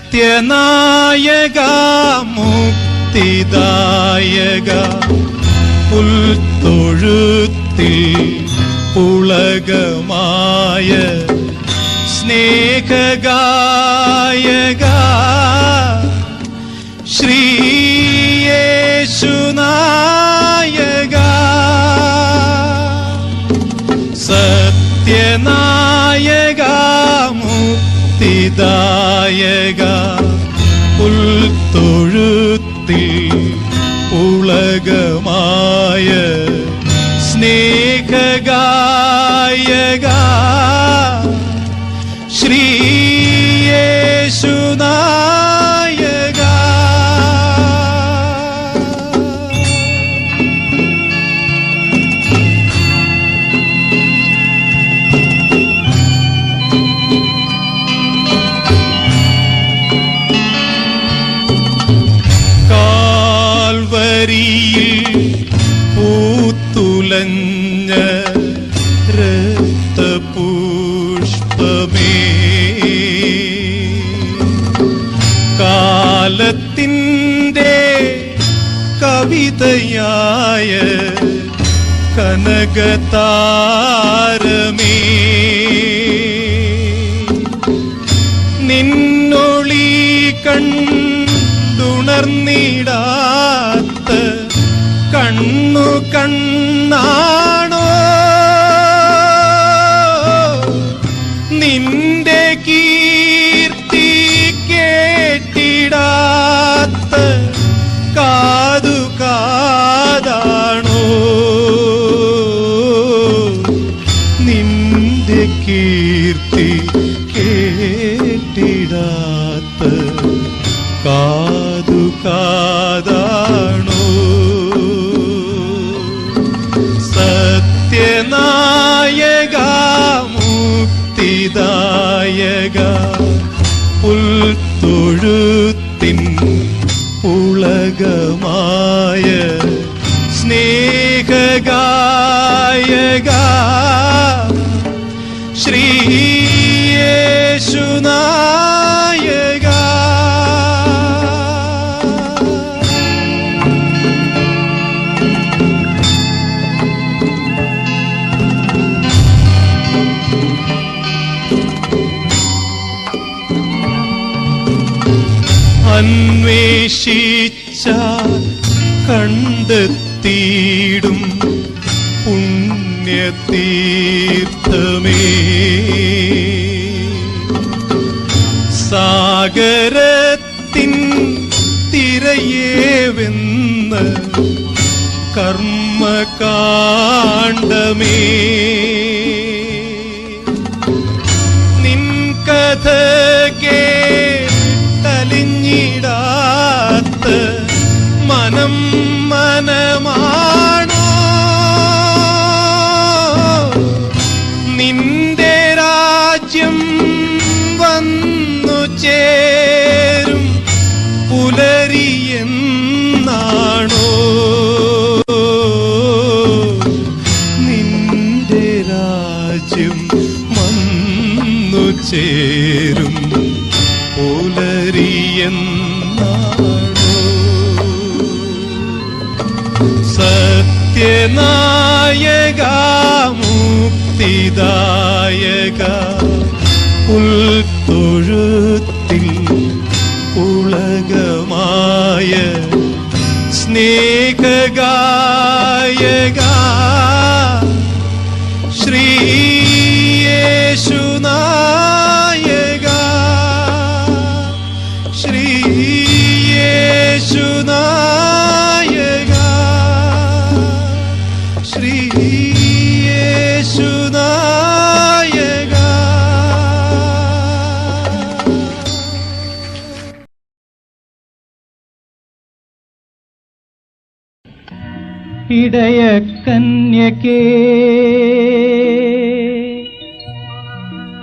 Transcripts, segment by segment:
സത്യനായക മുക്തിദായക പുൽത്തൊഴുത്തിൽ പുളകമായ സ്നേഹഗായക ശ്രീയേശുനായക സത്യനായക മുക്തിദായക പുൽത്തൊഴുത്തിൽ പുളകമായ സ്നേഹഗായക ശ്രീയേശുനായക കാൽവരിയിൽ പൂത്തുലഞ്ഞ രക്തപുഷ്പമേ കാലത്തിൻ്റെ കവിതയായ കനകതാരമേ നിന്നൊളി കണ്ടുണർന്നിടാത്ത കണ്ണു കണ്ണാണോ നിന്റെ കീർത്തി കേട്ടിടാത്ത കാതു കാതാണോ നിന്റെ കീർത്തി കേട്ടിടാത്ത കാതു കാതാണോ സത്യനായക മുക്തിദായക പുൽത്തൊഴുത്തിൻ പുളകമായ സ്നേഹഗായക ശ്രീയേശുനായക അന്വേഷിച്ചാൽ കണ്ടെത്തിയിടും പുണ്യതീർത്ഥമേ സാഗരത്തിൻ തിരയേവെന്ന കർമ്മകാണ്ഡമേ നിൻ കഥ കേട്ടലിഞ്ഞിടാത്ത മനം മനമാണോ നിന്റെ രാജ്യം വന്നു ചേരും പുലരിയെന്നാണോ നിന്റെ രാജ്യം വന്നു ചേരും പുലരിയെന്നാണോ സത്യനായക മുക്തിദായക പുൽത്തൊഴുത്തിൽ പുളകമായ സ്നേഹഗായക ശ്രീയേശുനായക ശ്രീയേശുനായക ശ്രീയേശുനായക ഇടയകന്യകേ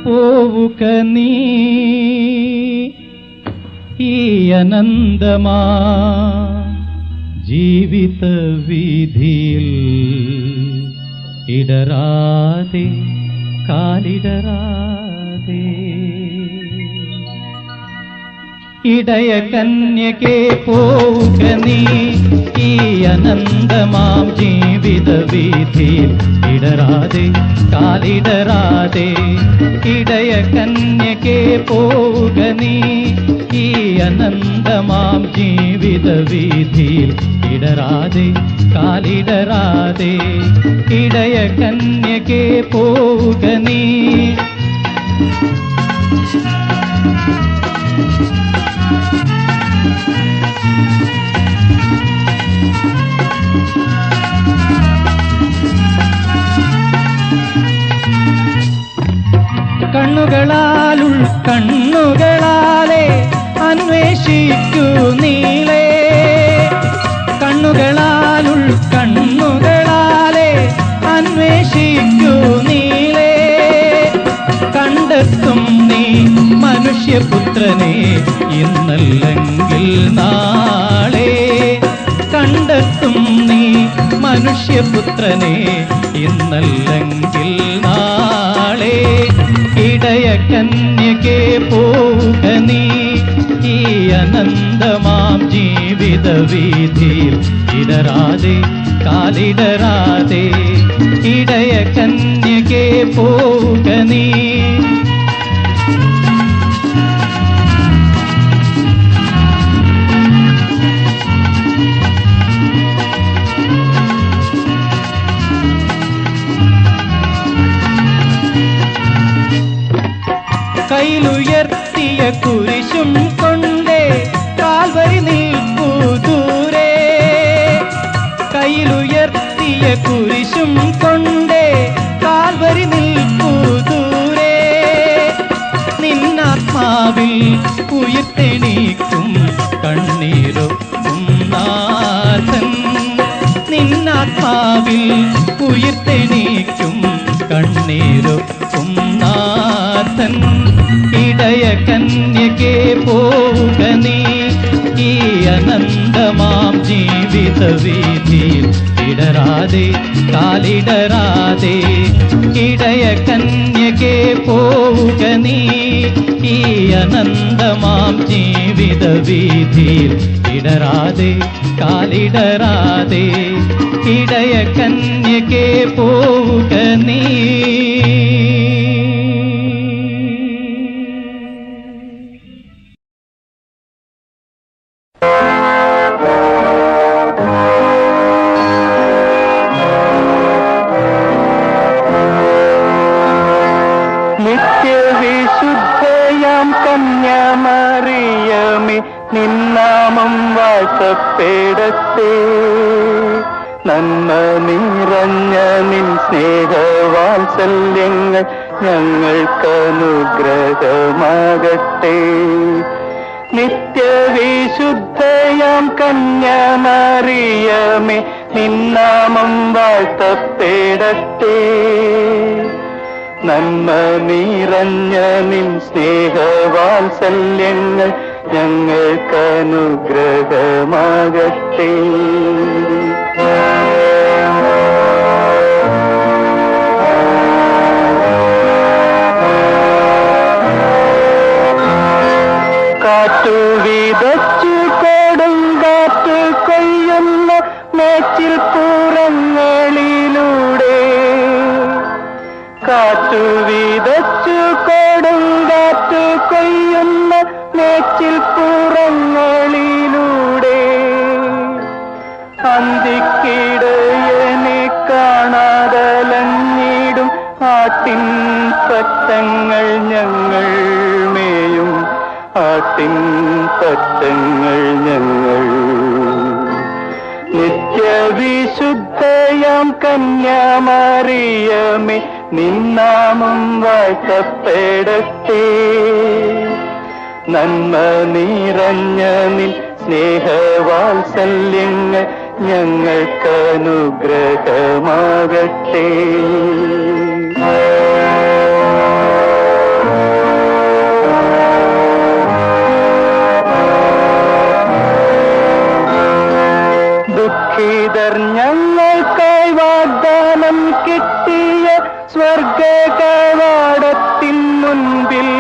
പോവുക നീ ഈ അനന്തമാ ജീവിത വീതിയിൽ ഇടരാതെ കാലിടരാതെ ഇടയ കന്യകേ പോവുക നീ ഈ അനന്തമാം ജീവിത വീഥിയിൽ ഇടറാതെ കാലിടറാതെ. ഇടയ കന്യകേ പോവുക നീ ഈ അനന്തമാം ജീവിത വീഥിയിൽ ഇടറാതെ കാലിടറാതെ. ഇടയ കന്യകേ പോവുക നീ. കണ്ണുകളാലെ അന്വേഷിക്കൂ നീളേ. കണ്ണുകളാലെ അന്വേഷിക്കൂ നീളേ. കണ്ടെത്തും നീ മനുഷ്യപുത്രനെ ഇന്നല്ലെങ്കിൽ നാളെ. കണ്ടെത്തും നീ മനുഷ്യപുത്രനെ ഇന്നല്ലെങ്കിൽ നാളെ. ഇടയ കന്യകേ പോവുക നീ ഈ അനന്തമാം ജീവിത വീഥിയിൽ ഇടറാതെ കാലിടറാതെ. ഇടയ കന്യകേ പോവുക നീ. കയ്യിലുയർത്തിയ കുരിശും കൊണ്ടേ കാൽവരി നിൽപ്പൂ ദൂരെ. കയ്യിലുയർത്തിയ കുരിശും കൊണ്ടേ കാൽവരി നിൽപ്പൂ ദൂരെ. നിന്നാത്മാവിൽ ഉയർത്തെണീക്കും കണ്ണീരൊപ്പും നാഥൻ. നിന്നാത്മാവിൽ ഉയർത്തെണീക്കും കണ്ണീരൊപ്പും നാഥൻ. ഇടയ കന്യകേ പോവുക നീ ഈ അനന്തമാം ജീവിത വീഥിയിൽ ഇടറാതെ കാലിടറാതെ. ഇടയ കന്യകേ പോവുക നീ ഈ അനന്തമാം ജീവിത വീഥിയിൽ ഇടറാതെ കാലിടറാതെ. ഇടയ കന്യകേ പോവുക നീ. നിത്യവിശുദ്ധയാം കന്യാമറിയമേ നിന്നാമം വാഴ്ത്തപ്പെടട്ടെ. നന്മ നിറഞ്ഞ നിൻ സ്നേഹവാത്സല്യങ്ങൾ ഞങ്ങൾക്കനുഗ്രഹമാകട്ടെ. നിത്യവിശുദ്ധയാം കന്യാമറിയമേ നിന്നാമം വാഴ്ത്തപ്പെടട്ടെ. നന്മ നിറഞ്ഞ നിൻ സ്നേഹവാത്സല്യങ്ങൾ ഞങ്ങൾക്കനുഗ്രഹമാകട്ടെ. കാറ്റു വിതച്ചു കൊടുങ്കാറ്റ് കൊയ്യുന്ന മേച്ചിൽ പുറങ്ങളിലൂടെ. കാറ്റു വിതച്ചു കൊടുങ്കാറ്റ് കൊയ്യുന്ന മേച്ചിൽ പുറങ്ങളിലൂടെ. അന്തിക്കിടയനെ കാണാതലഞ്ഞിടും ആട്ടിൻ പറ്റങ്ങൾ ഞങ്ങൾ മേയും ആട്ടിൻ പറ്റങ്ങൾ ഞങ്ങൾ. നിത്യവിശുദ്ധയാം കന്യാമറിയമേ നിന്നാമം വാഴ്ത്തപ്പെടട്ടെ. നന്മ നിറഞ്ഞ നിൻ സ്നേഹവാത്സല്യങ്ങൾ ഞങ്ങൾക്കനുഗ്രഹമാകട്ടെ. ദുഃഖിതർ ഞങ്ങൾക്കായി വാഗ്ദാനം കിട്ടിയ സ്വർഗ കവാടത്തിൻ മുൻപിൽ.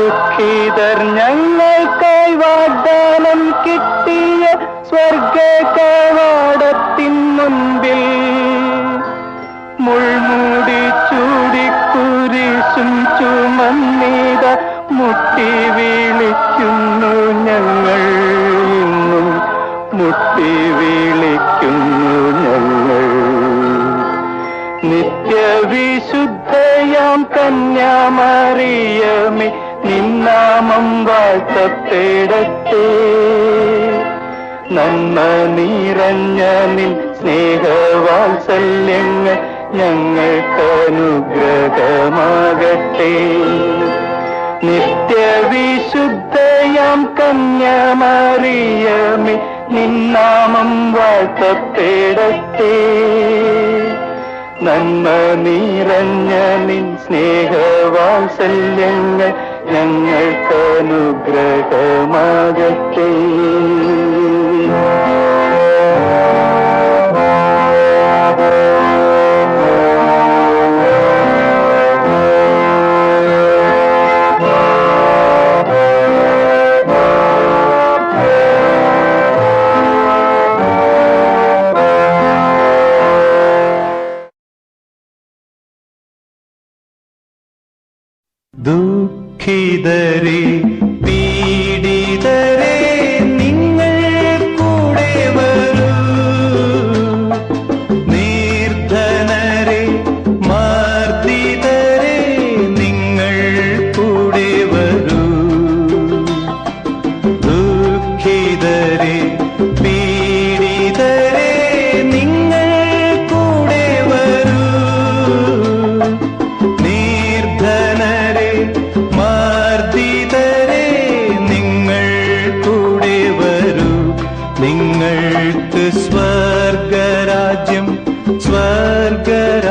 ദുഃഖിതർ ഞങ്ങൾക്കായി വാഗ്ദാനം കിട്ടിയ സ്വർഗ കവാടത്തിൻ മുൻപിൽ മുൾമൂടി ചൂടിക്കുരിശും ചുമന്നീത മുട്ടി വിളിക്കുന്നു ഞങ്ങൾ, ഇന്നും മുട്ടി വിളിക്കുന്നു ഞങ്ങൾ. നിത്യവിശുദ്ധയാം കന്യാമറിയമേ, നിന്നാമം വാഴ്ത്തപ്പെടട്ടെ. നന്മ നിറഞ്ഞ നിൻ സ്നേഹവാത്സല്യങ്ങൾ ഞങ്ങൾക്കനുഗ്രഹമാകട്ടെ. നിത്യവിശുദ്ധയാം കന്യാമറിയമേ, നിന്നാമം വാഴ്ത്തപ്പെടട്ടെ. നന്മ നിറഞ്ഞ നിൻ സ്നേഹവാത്സല്യങ്ങൾ ഞങ്ങൾക്കനുഗ്രഹമാകട്ടെ. ദുഃഖിതരെ പീഡിതരെ നിങ്ങൾ കൂടെ വരൂ, നിർധനരെ മർദ്ദിതരെ നിങ്ങൾ കൂടെ വരൂ. ദുഃഖിതരെ പീഡിതരെ നിങ്ങൾ കൂടെ വരൂ, നിർധനരെ മർദ്ദിതരെ നിങ്ങൾ കൂടെ വരൂ. നിങ്ങൾക്ക് സ്വർഗരാജ്യം സ്വർഗരാജ്യം.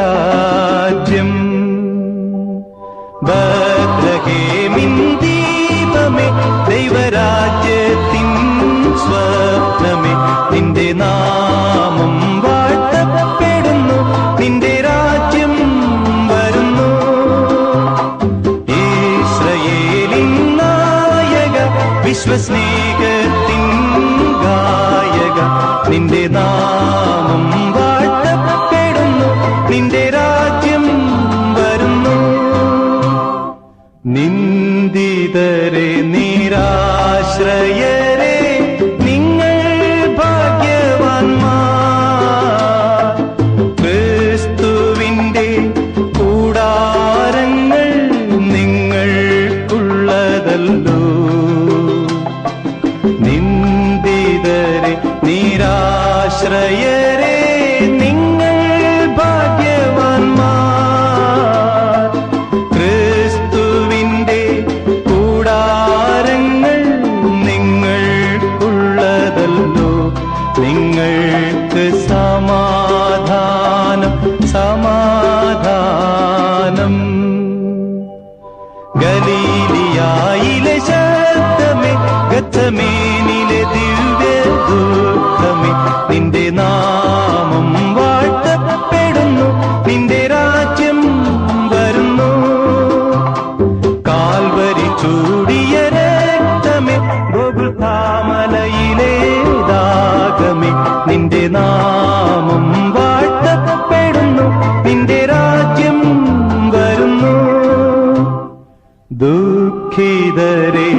ബത്ലഹേമിൻ ദീപമേ, ദൈവരാജ്യത്തിൻ സ്വപ്നമേ, നിന്റെ നാമം വാഴ്ത്തപ്പെടുന്നു, നിന്റെ രാജ്യം വരുന്നു. ഇസ്രായേലിൻ നായക, വിശ്വസ്നേഹത്തിൻ ഗായക, നിന്റെ നാമം വാഴ്ത്തപ്പെടുന്നു, നിന്റെ രാജ്യം വരുന്നു. നിന്ദിതരെ നിരാശ്രയരെ നിങ്ങൾ ഭാഗ്യവാന്മാർ. ക്രിസ്തുവിന്റെ കൂടാരങ്ങൾ നിങ്ങൾക്കുള്ളതല്ലോ. നിന്ദിതരെ നിരാശ്രയരെ നിങ്ങൾ ഭാഗ്യവാന്മാർ. ക്രിസ്തുവിന്റെ കൂടാരങ്ങൾ നിങ്ങൾക്കുള്ളതല്ലോ. നിങ്ങൾക്ക് സമാധാനം സമാധാനം. ഗലീലിയായിലെ ശബ്ദമേ, ഗത്സമേനിലെ ദിവ്യദൂതമേ, നിന്റെ നാമം വാഴ്ത്തപ്പെടുന്നു, നിന്റെ രാജ്യം വരുന്നു. കാൽവരി ചൂടിയ രക്തമേ, ഗോകുൽത്താമലയിലെ ദാഗമേ, നിന്റെ നാമം വാഴ്ത്തപ്പെടുന്നു, നിന്റെ രാജ്യം വരുന്നു. ദുഃഖിതരെ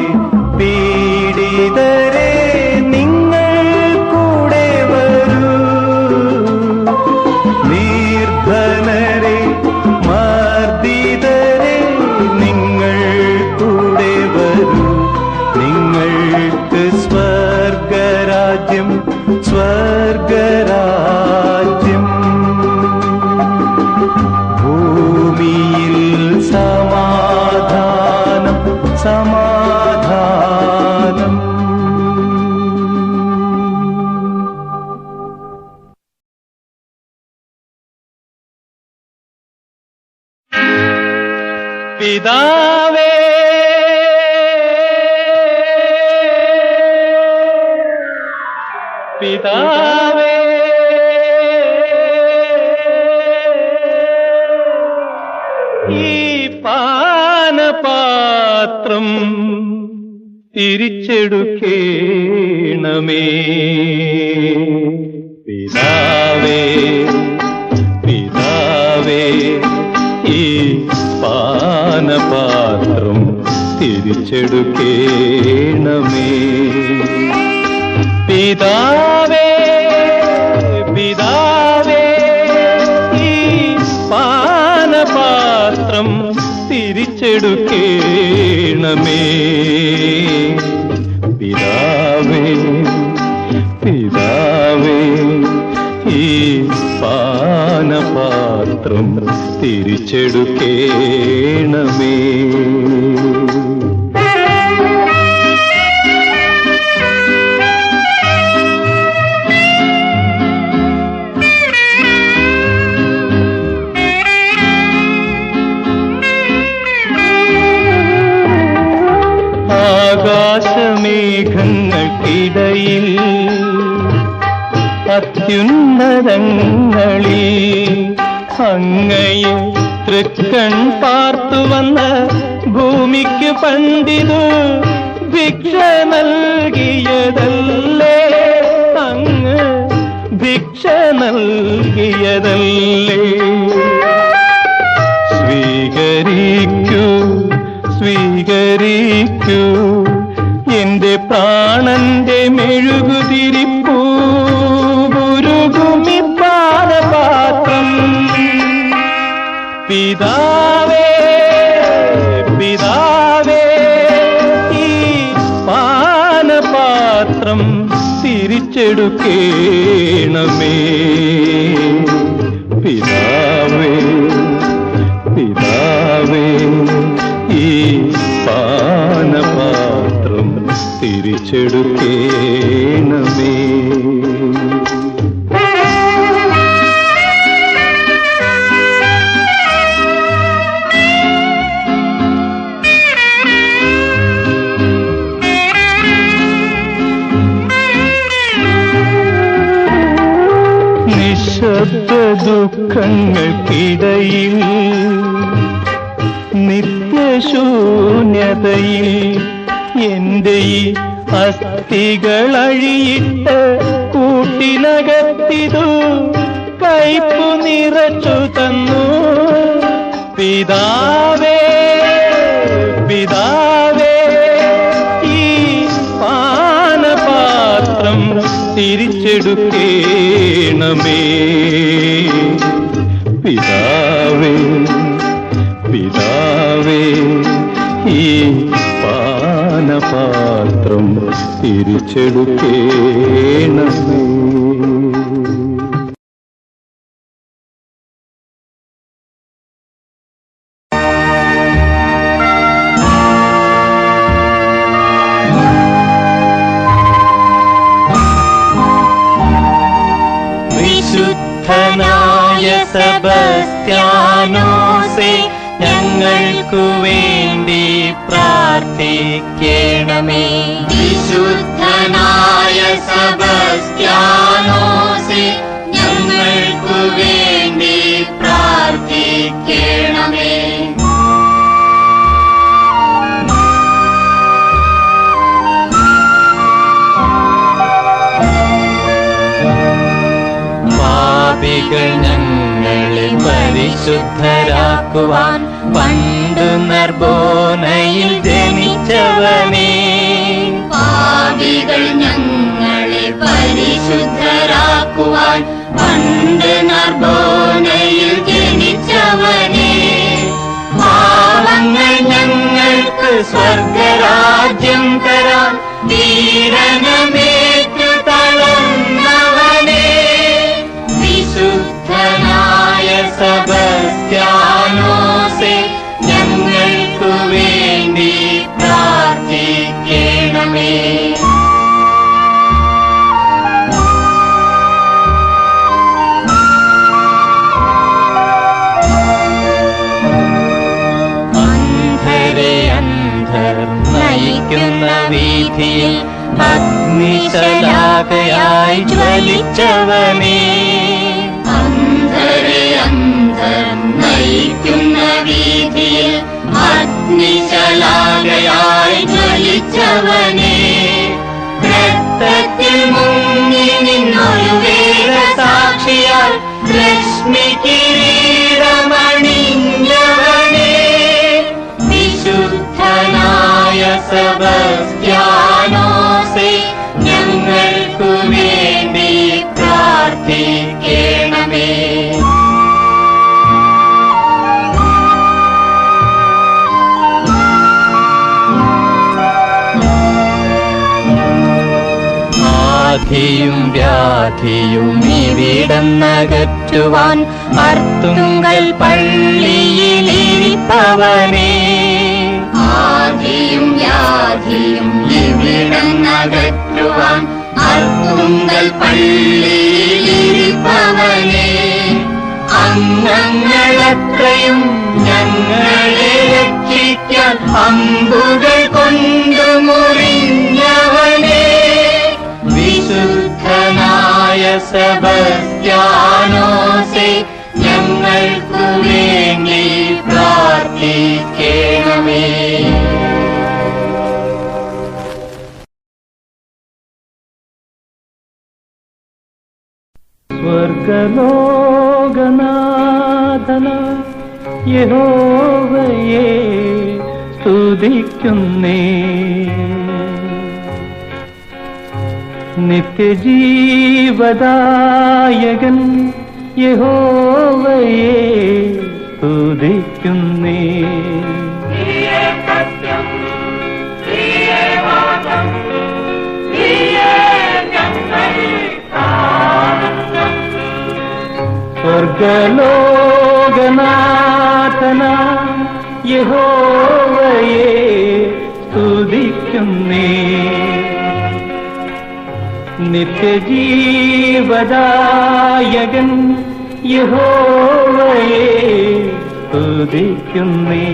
പീഡിതരെ നിങ്ങൾ കൂടെ വരൂ, നിർധനരെ മർദ്ദിതരെ നിങ്ങൾ കൂടെ വരൂ. നിങ്ങൾക്ക് സ്വർഗരാജ്യം സ്വർഗരാജ്യം. ഭൂമിയിൽ സമാധാനം സമാധാനം. പിതാവേ, പിതാവേ, ഈ പാനപാത്രം തിരിച്ചെടുക്കേണമേ. പിതാവേ പിതാവേ ഈ പാനപാത്രം തിരിച്ചെടുക്കേണമേ. പിതാവേ പിതാവേ ഈ പാനപാത്രം തിരിച്ചെടുക്കേണമേ. പിതാവേ പിതാവേ ഈ പാനപാത്രം തിരിച്ചെടുക്കേണമേ. ആകാശമേഘങ്ങൾക്കിടയിൽ അത്യുന്നതങ്ങളിൽ അങ്ങയെ തൃക്കൺ പാർത്തു വന്ന ഭൂമിക്ക് പണ്ടിതു ഭിക്ഷ നൽകിയതല്ലേ. അങ്ങ് ഭിക്ഷ നൽകിയതല്ലേ. സ്വീകരിക്കൂ സ്വീകരിക്കൂ എന്റെ പ്രാണന്റെ മെഴുകുതിരിപ്പൂ ഉരുകുമി പാനപാത്രം. പിതാവേ പിതാവേ ഈ പാനപാത്രം തിരിച്ചെടുക്കേണമേ. പിതാവേ പിതാവേ ഈ പാനപാത്രം തിരിച്ചെടുക്കേണമേ. നിശബ്ദ ദുഃഖങ്ങൾക്കിടയിൽ നിത്യശൂന്യതയിൽ എന്റെ ഈ അസ്ഥികളഴിയിട്ട് കൂട്ടിനകത്തിതു കൈപ്പു നിറച്ചു തന്നു. പിതാവേ പിതാവേ ഈ പാനപാത്രം തിരിച്ചെടുക്കേണമേ. പിതാവേ പിതാവേ ഈ പാനപാത്രം തിരിച്ചെടുക്കേണമേ. വിശുദ്ധനായ സെബസ്ത്യാനോസേ ഞങ്ങൾക്കു വേണ്ടി പ്രാർത്ഥിക്കണമേ. വിശുദ്ധനായ സെബസ്ത്യാനോസേ ഞങ്ങൾക്കു വേണ്ടി പ്രാർത്ഥിക്കണമേ. പാപികൾ ഞങ്ങളെ പരിശുദ്ധരാക്കുവാൻ പണ്ടു നർബോനയിൽ ജനിച്ചവനേ. പാപികൾ ഞങ്ങളെ പരിശുദ്ധരാക്കുവാൻ പണ്ട് നർബോനയിൽ ജനിച്ചവനേ. പാവങ്ങൾ ഞങ്ങൾക്ക് സ്വർഗരാജ്യം തരാൻ പീഡനമേറ്റു തളർന്നവനേ. വിശുദ്ധനായ സെബസ്ത്യാനോസേ ഞങ്ങൾക്കു വേണ്ടി പ്രാർത്ഥിക്കണമേ. അന്ധരെ അന്ധർ നയിക്കുന്ന വീഥിയിൽ അഗ്നിശലാകയായി ജ്വലിച്ചവനേ. അന്ധരെ അന്ധർ നയിക്കുന്ന വീഥിയിൽ അഗ്നിശ പതാകയായി ജ്വലിച്ചവനെ, രക്തത്തിൽ മുങ്ങി നിന്നൊരു വേദസാക്ഷിയാൽ രശ്മി കിരീടമണിഞ്ഞവനെ, വിശുദ്ധനായ സെബസ്ത്യാനോസേ, ഞങ്ങൾക്കു വേണ്ടി പ്രാർത്ഥിക്കണമേ. ആധിയും വ്യാധിയും ഇവിടന്നകറ്റുവാൻ അർത്തുങ്കൽ പള്ളിയിലിരിപ്പവനേ, ആധിയും വ്യാധിയും ഇവിടന്നകറ്റുവാൻ അർത്തുങ്കൽ പള്ളിയിലിരിപ്പവനെ, അംഗങ്ങളത്രയും ഞങ്ങളെ രക്ഷിക്കാൻ അമ്പുകൾ കൊണ്ടു മുറിഞ്ഞവനെ, വിശുദ്ധനായ സെബസ്ത്യാനോസേ, ഞങ്ങൾക്കു വേണ്ടി പ്രാർത്ഥിക്കണമേ. സ്വർഗലോകനാഥന യഹോവയെ സ്തുതിക്കുന്നേ, നിത്യജീവദായകൻ യഹോവയെ സ്തുതിക്കുന്നേ. സ്വർഗലോകനാഥന യഹോവയെ സ്തുതിക്കുന്നേ, നിത്യജീവദായകൻ യഹോവയെ സ്തുതിക്കുന്നേ.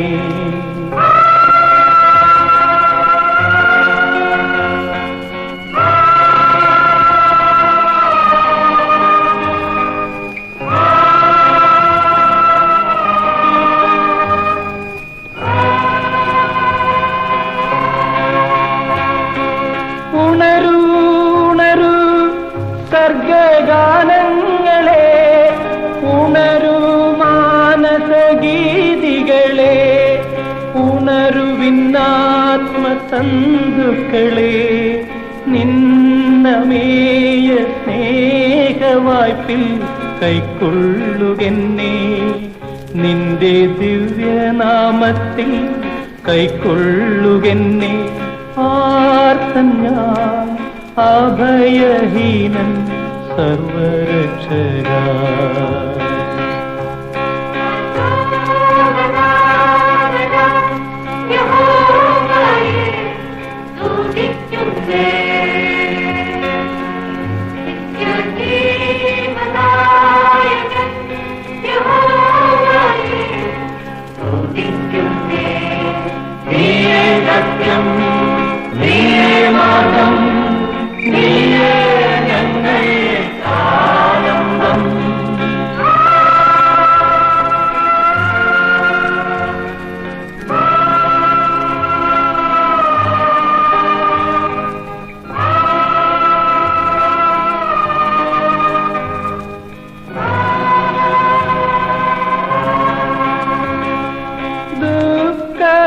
സർഗഗാനങ്ങളെ ഉണരു, മാനസഗീതികളെ ഉണരുവിന്നാത്മതന്തുക്കളെ, നിന്നമേയ സ്നേഹവായ്പിൽ കൈക്കൊള്ളുകെന്നെ, നിന്റെ ദിവ്യനാമത്തിൽ കൈക്കൊള്ളുകെന്നെ. ആർത്തൻ ഞാൻ അഭയഹീനൻ സർവരക്ഷക,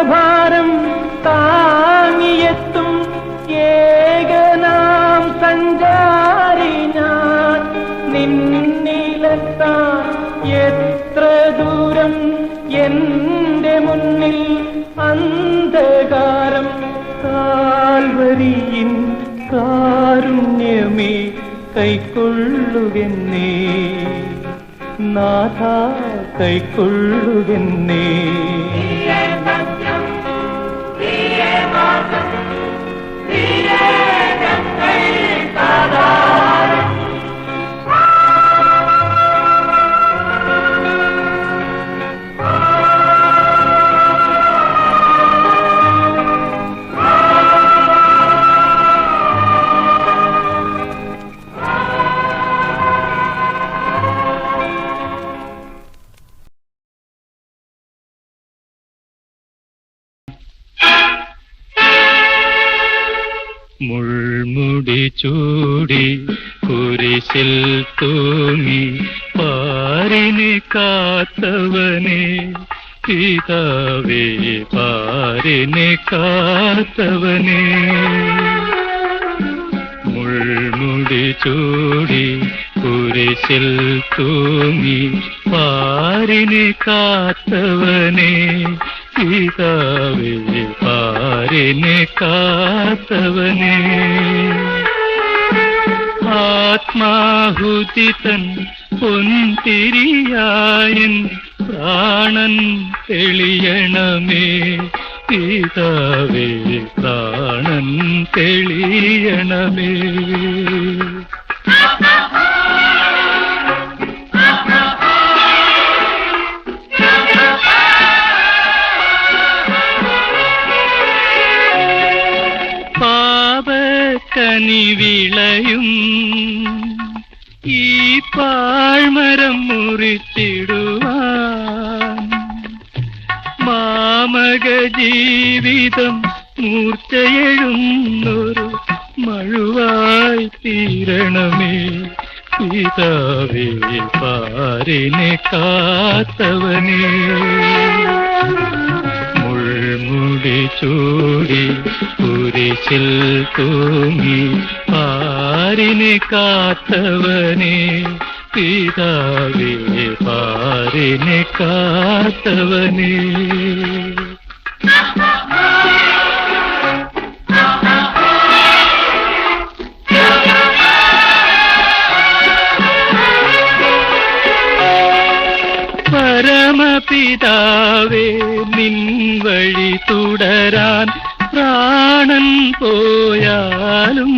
ഭാരം താങ്ങിയെത്തും ഏകനാം സഞ്ചാരി ഞാൻ, നിന്നിലെത്താൻ എത്ര ദൂരം എന്റെ മുന്നിൽ അന്ധകാരം. കാൽവരിയിൻ കാരുണ്യമേ കൈക്കൊള്ളുകെന്നേ, നാഥ കൈക്കൊള്ളുകെന്നേ. മുൾമുടി ചൂടി കുരിശിൽ തൂങ്ങി പാരിനെ കാത്തവനെ പിതാവേ പാരിനെ കാത്തവനെ മുൾമുടി ചൂടി കുരിശിൽ തൂങ്ങി പാരിനെ കാത്തവനെ പിതാവേ പാരിനെ കാത്തവനെ ആത്മാഹുതി തൻ പൊൻതിരിയായൻ പ്രാണൻ തെളിയണമേ പിതാവേ പ്രാണൻ തെളിയണമേ പാപക്കനി വിളയും ഈ പാഴ്മരം മുറിച്ചിടുവാൻ മാമക ജീവിതം മൂർച്ചയെഴുന്നൊരു മഴുവായി തീരണമേ പിതാവേ പാരിനെ കാത്തവനേ മുൾമുടി ചൂടി കുരിശിൽ തൂങ്ങി പാരിനെ കാത്തവനെ പിതാവേ പാരിനെ കാത്തവനെ പരമപിതാവേ നിൻ വഴി തുടരാൻ പ്രാണൻ പോയാലും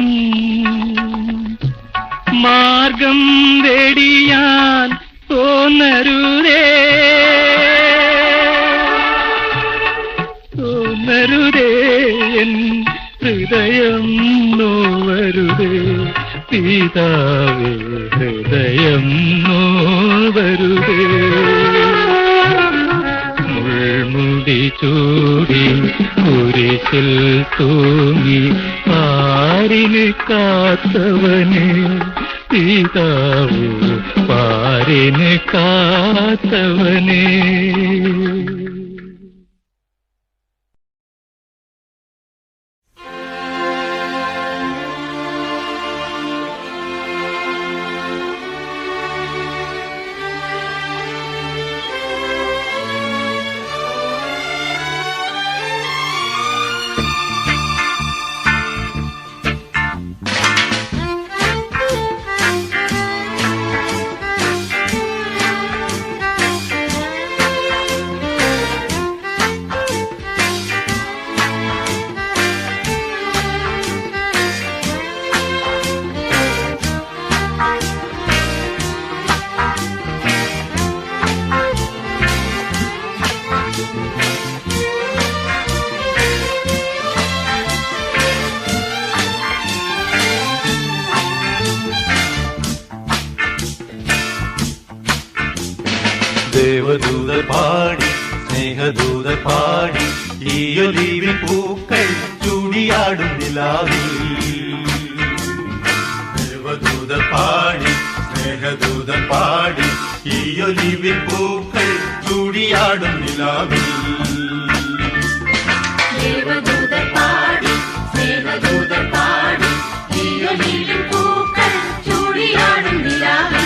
മാർഗം വെടിയാൻ തോന്നരുതേ എൻ ഹൃദയം നോവരുതേ പിതാവേ ഹൃദയം നോവരുതേ മുൾമുടി ചൂടി കുരിശിൽ തൂങ്ങി പാരിനെ കാത്തവനെ പിതാവേ പാരിനെ കാത്തവനെ ദേവദൂതർ പാടി സ്നേഹദൂതർ പാടി ഈയൊലിവിൽ പൂക്കൾ ചൂടിയാടും നിലാവിൽ ദേവദൂതർ പാടി സ്നേഹദൂതർ പാടി ഈയൊലിവിൽ പൂക്കൾ ചൂടിയാടും നിലാവിൽ ദേവദൂതർ പാടി സ്നേഹദൂതർ പാടി ഈയൊലിവിൽ പൂക്കൾ ചൂടിയാടും നിലാവിൽ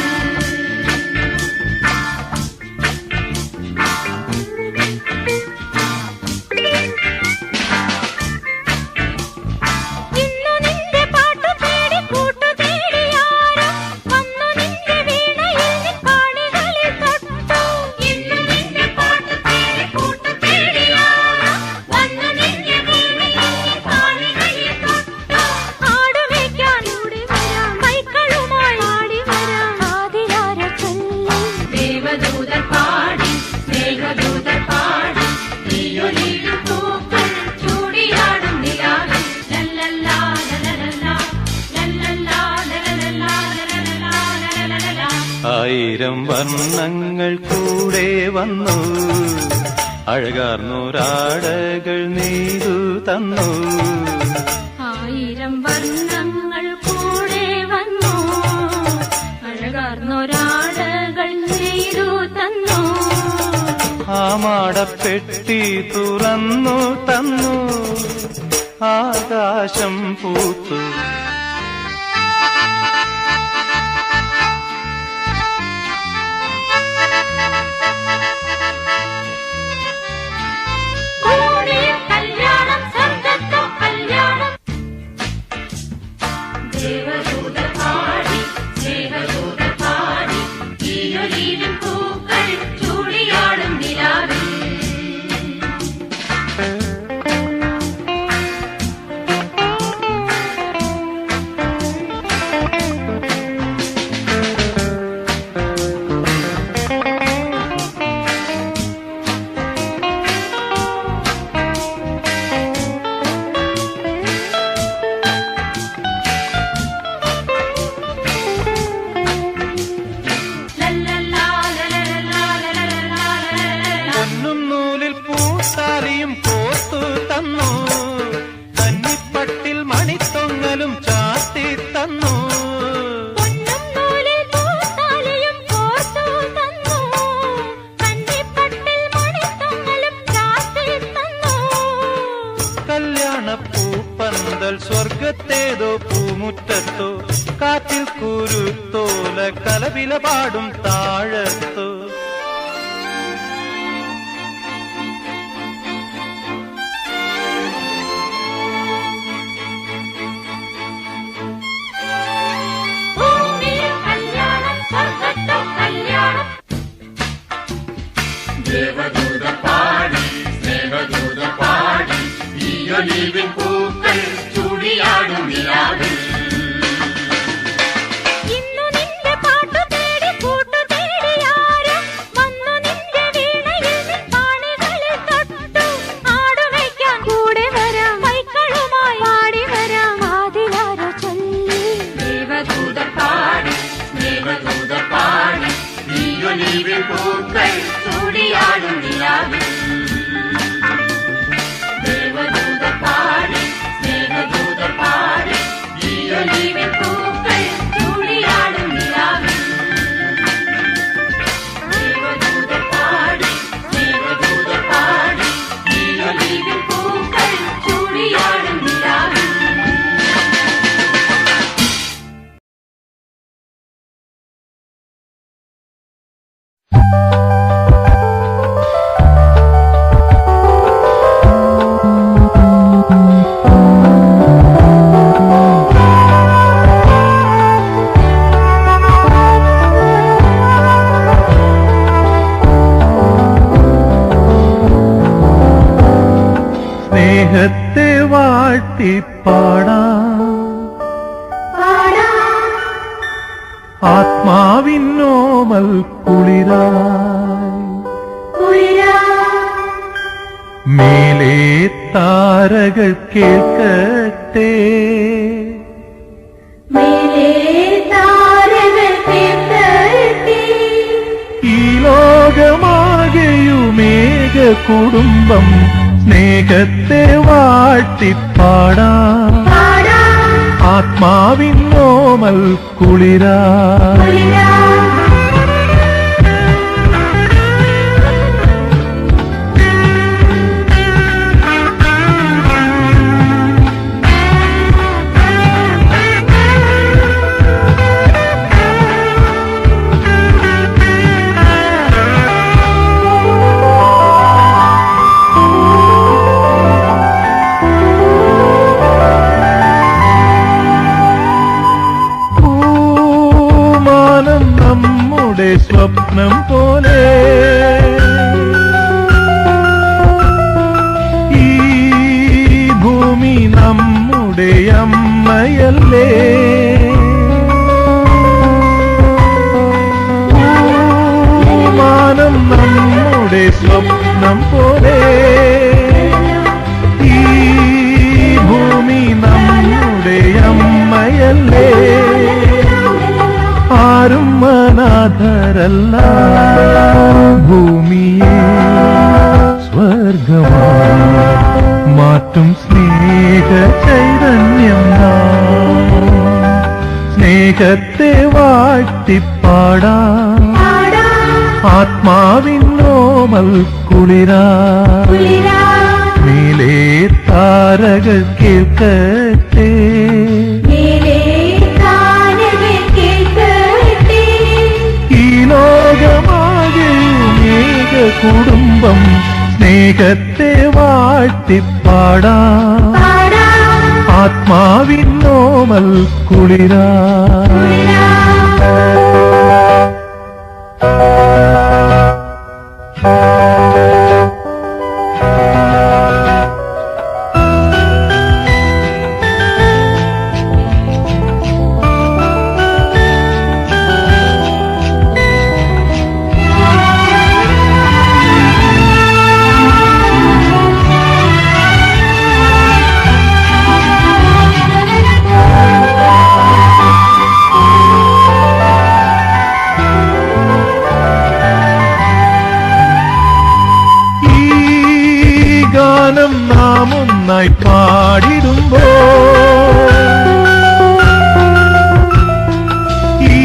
ആയിരം വർണ്ണങ്ങൾ കൂടെ വന്നു അഴകാർന്നൂരാടകൾ നെയ്തു തന്നു ആയിരം വർണ്ണങ്ങൾ കൂടെ വന്നു, അഴകാർന്നൊരാടകൾ ചെയ്തു തന്നു. ആ മാടപ്പെട്ടി തുറന്നു തന്നു, ആകാശം പൂത്തു. സ്വർഗത്തേതോ പൂമുറ്റത്തോ കാറ്റിൽ കുരുത്തോല കലപില പാടും താഴത്തോ. ദേവദൂത പാടി സ്നേഹദൂത പാടി ഈയൊലിവിൻ പൂക്കൾ ചൂടിയാടും നിലാവിൽ. ഇന്നു നിന്റെ പാട്ടു തേടി കൂട്ടു തേടിയാരും വന്നു നിന്റെ വീണയിൽ പാണികളിൽ തൊട്ടു. ആടുവയ്ക്കാൻ കൂടെ വരാം, മൈക്കളുമായി പാടി വരാം, ആദിലാരോ ചൊല്ലി. ദേവദൂത പാടി സ്നേഹദൂത പാടി ഈയൊലിവിൻ പൂക്കൾ ചൂടിയാടും നിലാവിൽ. ദേവദൂത പാടി സ്നേഹദൂത പാടി ഈയൊലിവിൻ പൂക്കൾ ചൂടിയാടും നിലാവിൽ. ദേവദൂത പാടി സ്നേഹദൂത പാടി ഈയൊലിവിൻ പൂക്കൾ ചൂടിയാടും നിലാവിൽ. സ്നേഹത്തെ വാഴ്ത്തിപ്പാടാം, ആത്മാവിന്നോമൽ കുളിരായി മേലേ താരകൾ കേൾക്കട്ടെ, ഈ ലോകമാകെയുമേക കുടുംബം സ്നേഹത്തെ വാഴ്ത്തിപ്പാടാം, ആത്മാവിന്നോമൽ കുളിരായി. സ്വപ്നം പോലെ ഈ ഭൂമി നമ്മുടെ അമ്മയല്ലേ, മാനം നമ്മുടെ സ്വപ്നം പോലെ ഈ ഭൂമി നമ്മുടെ അമ്മയല്ലേ. ആരും അനാഥരല്ല, ഭൂമിയെ സ്വർഗമായി മാറ്റും സ്നേഹ ചൈതന്യം സ്നേഹത്തെ വാഴ്ത്തിപ്പാടാം ആത്മാവിന്നോമൽ കുളിരാ നീലേ താരകൾ കേൾക്കട്ടെ ഈ ലോകമാകെ മേഘ കുടുംബം സ്നേഹത്തെ വാഴ്ത്തിപ്പാടാം ആത്മാവിന്നോമൽ കുളിരാ നാം ഒന്നായി പാടിടുമ്പോ ഈ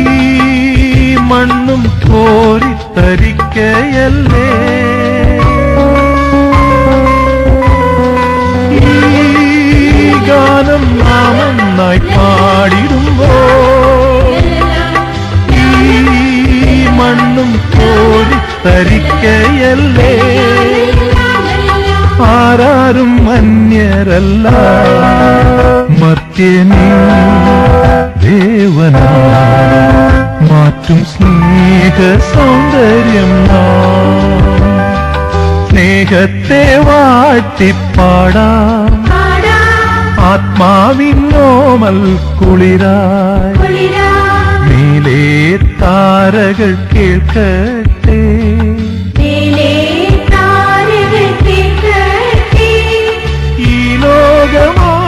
മണ്ണും കോരിത്തരിക്കയല്ലേ ഈ ഗാനം നാം ഒന്നായി പാടിടുമ്പോ ഈ മണ്ണും കോരിത്തരിക്കയല്ലേ ആരാരും അന്യരല്ല മർത്യനീ ദേവനാ മാറ്റും സ്നേഹ സൗന്ദര്യം സ്നേഹത്തെ വാഴ്ത്തിപ്പാടാം ആത്മാവിന്നോമൽ കുളിരായി നീലേ താരകൾ കേൾക്കട്ടെ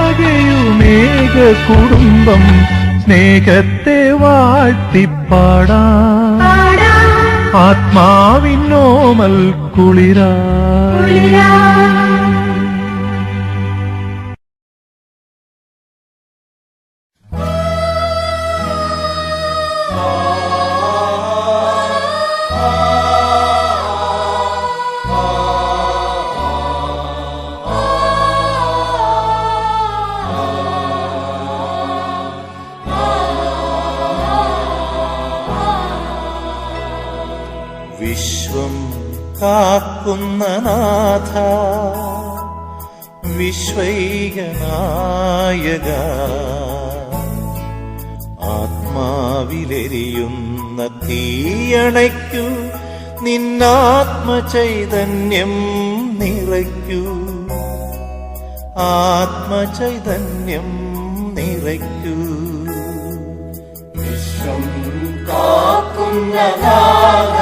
ലോകമാകെയുമേക കുടുംബം സ്നേഹത്തെ വാഴ്ത്തിപ്പാടാം ആത്മാവിന്നോമൽ കുളിരായി വിശ്വം കാക്കുന്ന നാഥ വിശ്വൈകനായക ആത്മാവിലെരിയുന്ന തീയണയ്ക്കു നിന്നാത്മചൈതന്യം നിറയ്ക്കൂ ആത്മചൈതന്യം നിറയ്ക്കൂ വിശ്വം കാക്കുന്ന നാഥ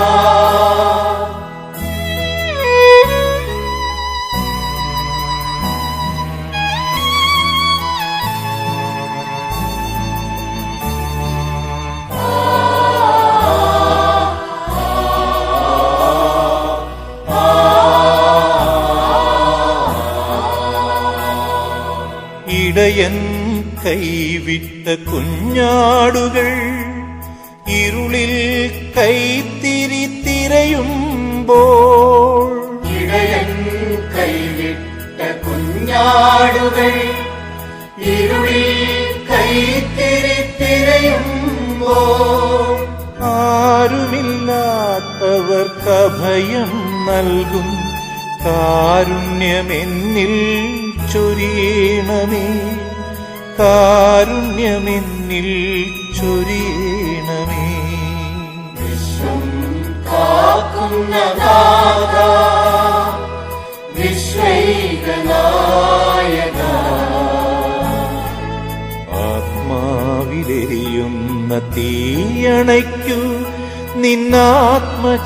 ഇടയൻ കൈവിട്ട കുഞ്ഞാടുകൾ ഇരുളിൽ കൈത്തിരി തിരയുമ്പോൾ ഇടയൻ കൈവിട്ട കുഞ്ഞാടുകൾ ഇരുളിൽ കൈത്തിരി തിരയുമ്പോൾ ആരുമില്ലാത്തവർക്ക് അഭയം നൽകും കാരുണ്യമെന്നിൽ ചൊരിയണമേ കാരുണ്യമെന്നിൽ ചൊരിയണമേ വിശ്വം കാക്കുന്ന നാഥ വിശ്വൈകനായക ആത്മാവിലെരിയുന്ന തീയണയ്ക്കു നിന്നാത്മചൈതന്യം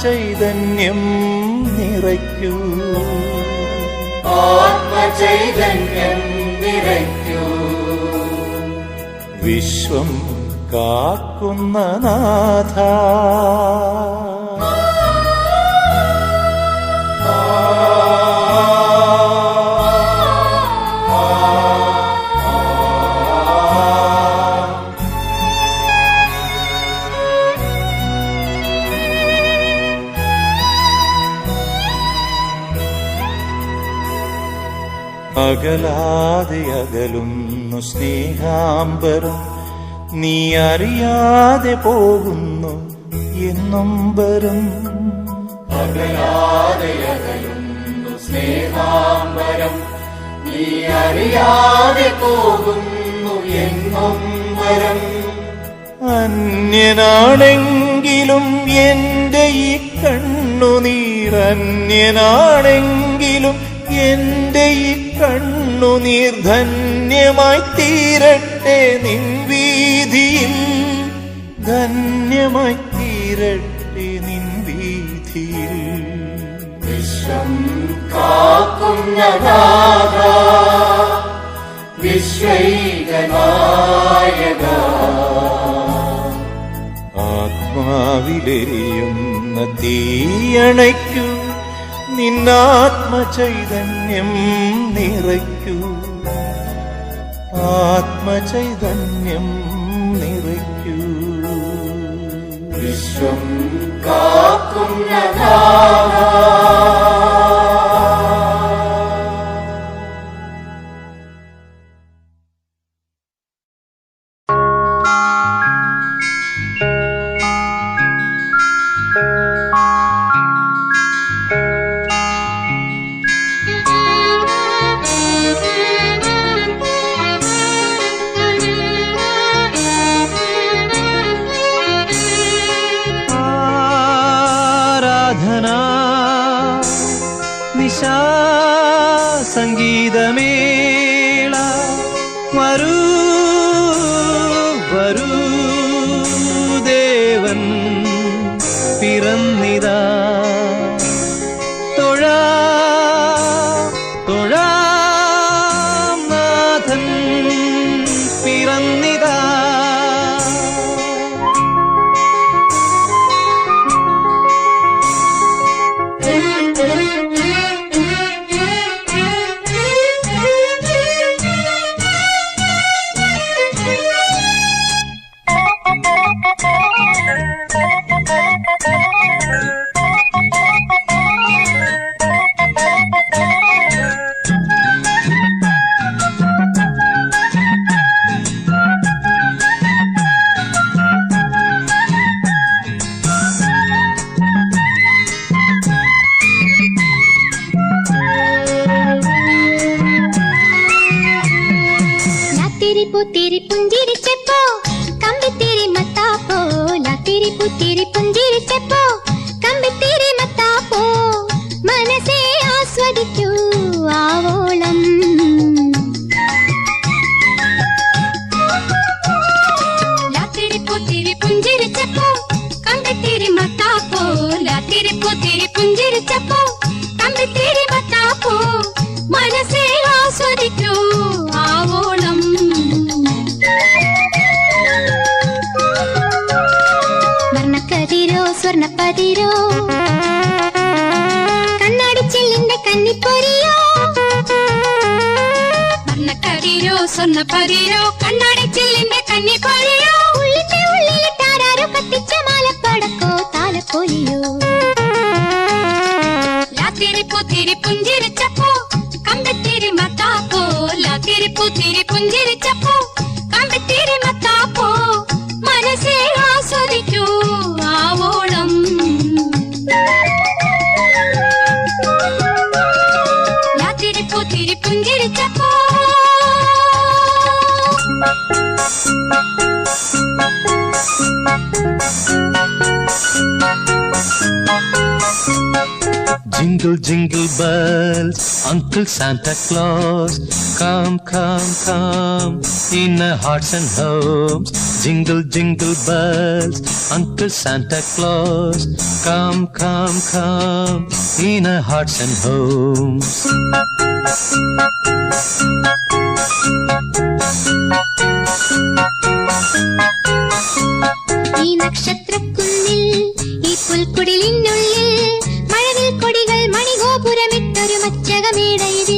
നിറയ്ക്കൂ ആത്മചൈതന്യം നിറയ്ക്കൂ വിശ്വം കാക്കുന്ന നാഥ അകലാതെ അകലുന്നു സ്നേഹാംബരം, നീ അറിയാതെ പോകുന്നു എന്നൊമ്പരം. അകലാതെ അകലുന്നു സ്നേഹാംബരം, നീ അറിയാതെ പോകുന്നു എന്നൊമ്പരം. അന്യനാണെങ്കിലും എന്റെ ഈ കണ്ണുനീർ, അന്യനാണെങ്കിലും എന്റെ ഈ കണ്ണുനീർ ധന്യമായി തീരട്ടെ നിൻ വീതിയിൽ, ധന്യമായി തീരട്ടെ നിൻ വീതിയിൽ. വിശ്വം കാക്കുന്ന നാഥാ, വിശ്വൈകനായക, ആത്മാവിലെരിയുന്ന തീയണയ്ക്കൂ, നിന്നാത്മചൈതന്യം നിറയ്ക്കൂ, ആത്മചൈതന്യം നിറയ്ക്കൂ. വിശ്വം കാക്കുന്ന നാഥാ. നിശാ സംഗീതമേള വരൂ വരൂ ദേവൻ പിറന്നിതാ, തൊഴാം നാഥൻ പിറന്നിതാ. പുത്തിരി പുഞ്ചിരിച്ചപ്പോ കമ്പിത്തിരി മത്താപ്പോ, ലാത്തിരി പുത്തിരി പുഞ്ചിരിച്ചപ്പോ കമ്പിത്തിരി മത്താപ്പോ, മനസ്സേ ആസ്വദിക്കൂ ആവോളം. ലാത്തിരി പുത്തിരി പുഞ്ചിരിച്ചപ്പോ കമ്പിത്തിരി മത്താപ്പോ, ലാത്തിരി പുത്തിരി പുഞ്ചിരിച്ചപ്പോ കമ്പിത്തിരി മത്താപ്പോ, മനസ്സേ ആസ്വദിക്കൂ ആവോളം. വർണ്ണക്കതിരോ സ്വർണ്ണപ്പതിരോ കണ്ണാടിച്ചില്ലിന്റെ കന്നിപ്പൊരിയോ, വർണ്ണക്കതിരോ സ്വർണ്ണപ്പതിരോ കണ്ണാടിച്ചില്ലിന്റെ കന്നിപ്പൊരിയോ, ഉള്ളിന്റെ ഉള്ളിലിട്ടാരോ കത്തിച്ച മാലപ്പടക്കോ താലപ്പൊലിയോ. ലാത്തിരി പുത്തിരി പുഞ്ചിരിച്ചപ്പോ കമ്പിത്തിരി മത്താപ്പോ, ലാത്തിരി പുത്തിരി പുഞ്ചിരിച്ചപ്പോ കമ്പിത്തിരി മത്താപ്പോ, മനസ്സേ ആസ്വദിക്കൂ ആവോളം. ലാത്തിരി പുത്തിരി പുഞ്ചിരിച്ചപ്പോ. Jingle, jingle bells, Uncle Santa Claus, come, come, come, in our hearts and homes. Jingle, jingle bells, Uncle Santa Claus, come, come, come, in our hearts and homes. ഈ നക്ഷത്രക്കുന്നിൽ ഈ പുൽക്കുടിലിനുള്ളിൽ മഴവിൽ കൊടികൾ മണിഗോപുരമിട്ടൊരു മച്ചകമേടയിൽ.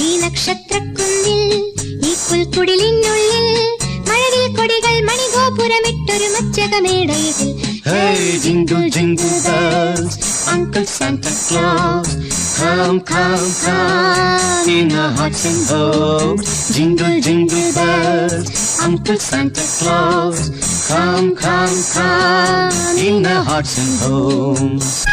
ഈ നക്ഷത്രക്കുന്നിൽ ഈ പുൽക്കുടിലിനുള്ളിൽ മഴവിൽ കൊടികൾ മണിഗോപുരമിട്ടൊരു മച്ചകമേടയിൽ. Hey, jingle, jingle bells, Uncle Santa Claus. Come, come, come in our hearts and homes. Jingle, jingle bells, Uncle Santa Claus. Come, come, come in our hearts and homes.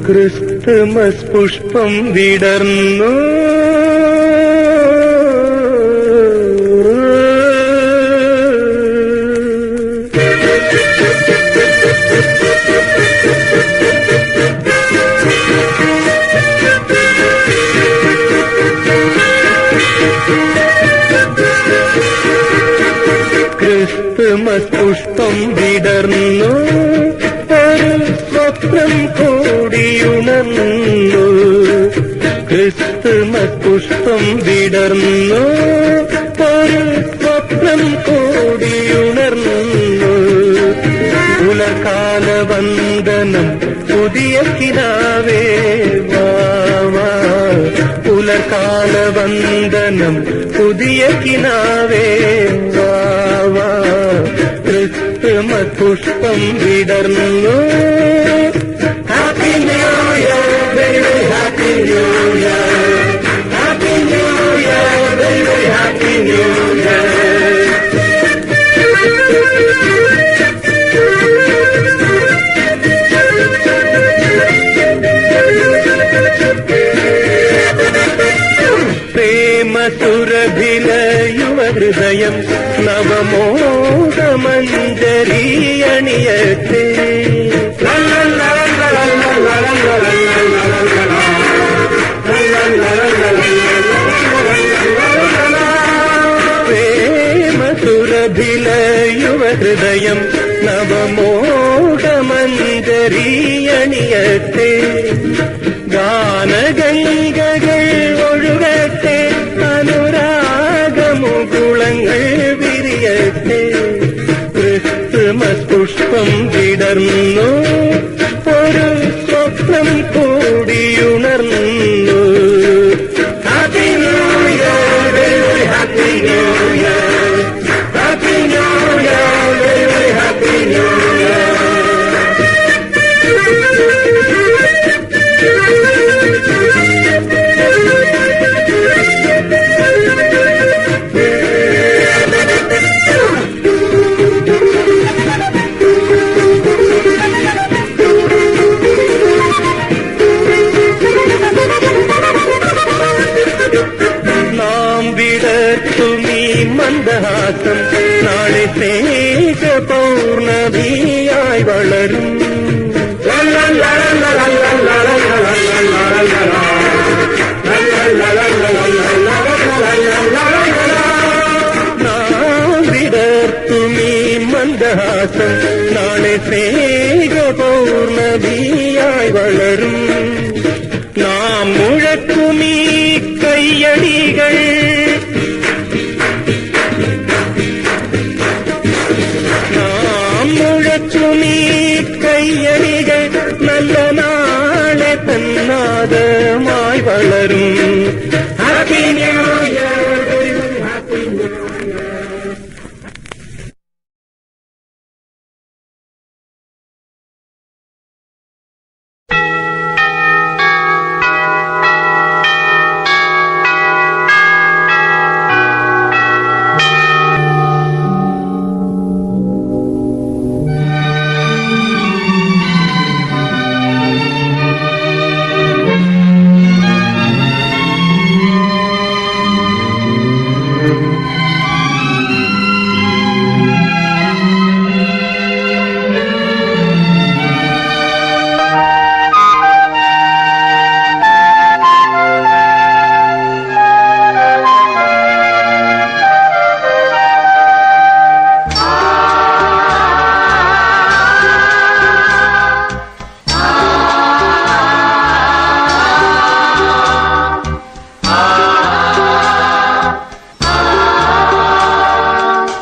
Christmas പുഷ്പം വിടർന്നു Christmas പുഷ്പം വിടർന്നു ഒരു സ്വപ്നം കൂടിയുണർന്നു Christmas പുഷ്പം വിടർന്നു ഒരു സ്വപ്നം കൂടിയുണർന്നു പുലർകാല വന്ദനം പുതിയ കിനാവേ വാവാ പുലർകാല വന്ദനം പുതിയ കിനാവേ വാവാ ക്രിസ്തുമസ് പുഷ്പം വിടർന്നു happy new year very very happy new year happy new year very very happy new year പ്രേമസുരഭില യുവഹൃദയം നവമോഹമഞ്ജരീയണിയത്തെ പ്രേമസുരഭില യുവഹൃദയം നവമോഹമഞ്ജരീയണിയത്തെ ഗാനഗംഗകൾ ഒഴുകട്ടെ അനുരാഗമുകുളങ്ങൾ വിരിയട്ടെ ക്രിസ്തുമസ് പുഷ്പം വിടർന്നു ഒരു സ്വപ്നം കൂടിയുണർന്നു happy new year very very happy new year happy new year very very happy new year മന്ദഹാസം നാളെ സ്നേഹ പൗർണമിയായി വളരും നാം വിടർത്തുമീ മന്ദഹാസം നാളെ സ്നേഹ പൗർണമിയായി വളരും നാം മുഴക്കുമീ കയ്യടികൾ മുഴച്ചുമീ കയ്യടികൾ നല്ല നാളെ തന്നാദമായി വളരും happy new year happy new year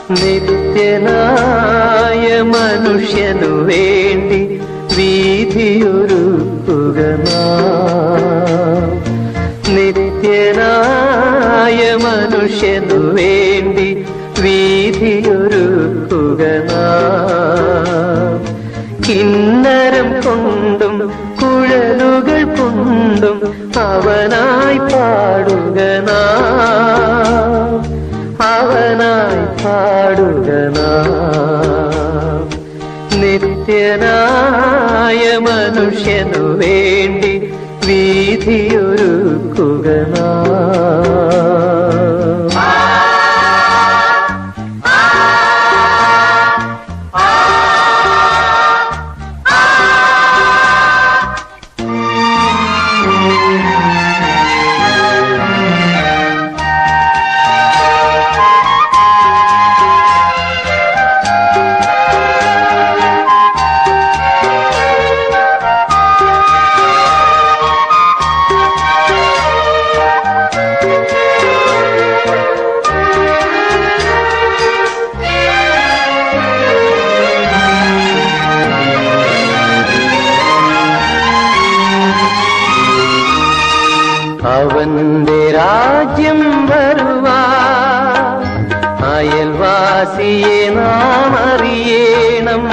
നിത്യനായ മനുഷ്യനു വേണ്ടി വീതിയൊരുക്കുക നാം. നിത്യനായ മനുഷ്യനു വേണ്ടി വീതിയൊരുക്കുക നാം. കിന്നരം കൊണ്ടും കുഴലുകൾ കൊണ്ടും അവനായി പാടുക നാം. അവനായി പാടുക നാം. നിത്യനായ മനുഷ്യനു വേണ്ടി വീതിയൊരുക്കുക നാം. അവന്റെ രാജ്യം വരുവാൻ അയൽവാസിയെ നാം അറിയണം.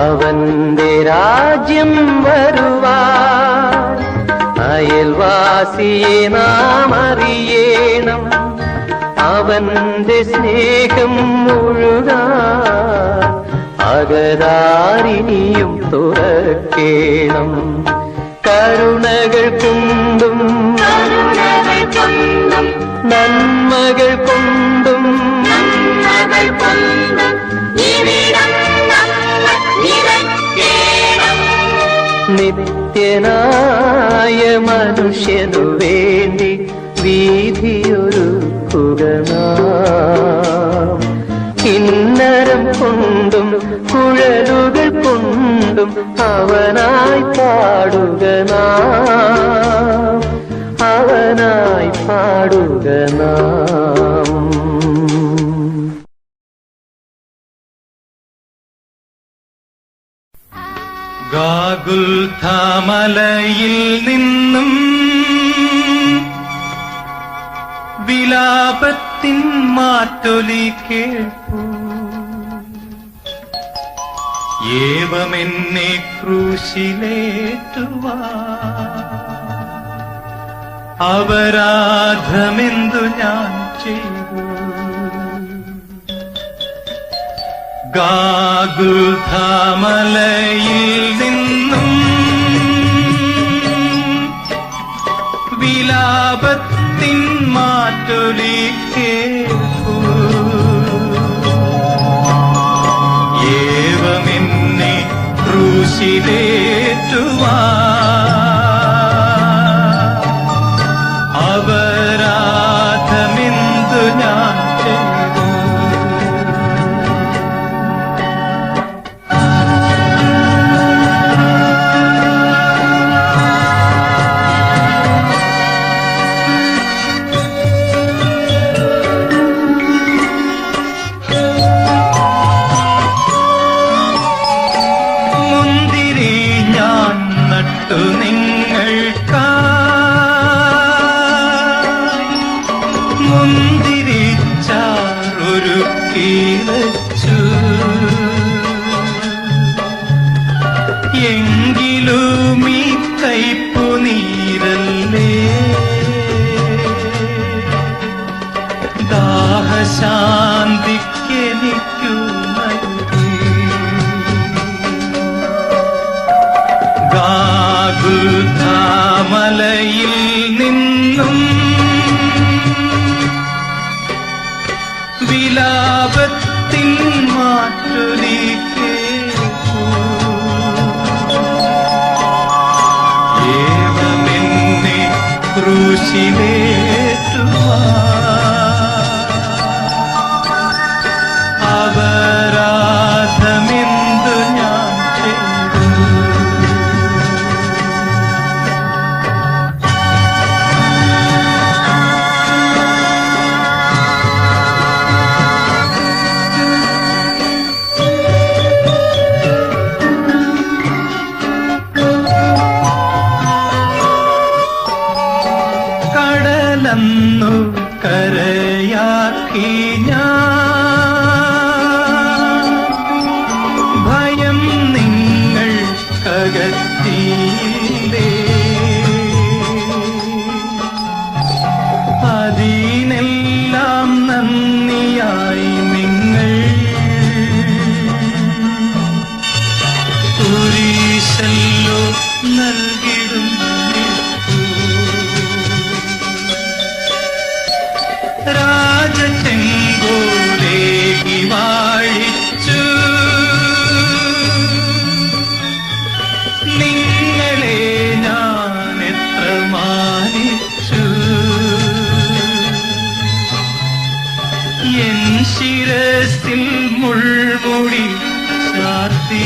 അവന്റെ രാജ്യം വരുവാൻ അയൽവാസിയെ നാം അറിയണം. അവന്റെ സ്നേഹം മുഴുകാൻ അകതാരിനിയും തുറക്കേണം. കരുണകൾ കൊണ്ടും നന്മകൾ കൊണ്ടും നിത്യനായ മനുഷ്യനു വേണ്ടി വീതിയൊരുക്കുക നാം. കിന്നരം കൊണ്ടും കുഴലുകൾ കൊണ്ടും അവനായി പാടുക നാം. അവനായി പാടുക നാം. ഗാഗുൽഥാമലയിൽ നിന്നും വിലാപത്തിൻ മാറ്റൊലി കേൾപ്പൂ. ഏവമെന്നെ ക്രൂശിലേറ്റുവാ അപരാധമെന്തു ഞാൻ ചെയ്തു. ഗാഗുൽഥാമലയിൽ നിന്നും വിലാപത്തിൻ മാറ്റൊലി കേൾപ്പൂ. ഏവമെന്നെ ക്രൂശിലേറ്റുവാ അപരാധമെന്തു ഞാൻ ചെയ്തു. എങ്കിലും ഈ കൈപ്പു നീരല്ലേ ദാഹശാന്തിക്കെനിക്കു നൽകി. ഗാഗുൽഥാമലയിൽ നിന്നും വിലാപത്തിൻ മാറ്റൊലി കേൾപ്പൂ. ഏവമെന്നെ ക്രൂശിലേറ്റുവാ അപരാധമെന്തു ഞാൻ ചെയ്തു. മതിയില്ലേ അതിനെല്ലാം നന്ദിയായി നിങ്ങൾ കുരിശല്ലോ നൽകിടുന്നു രാജചെങ്കോലേകി വാഴിച്ചു നിങ്ങളെ ഞാൻ എത്ര മാനിച്ചു എൻ ശിരസിൽ മുൾമുടി ചാർത്തി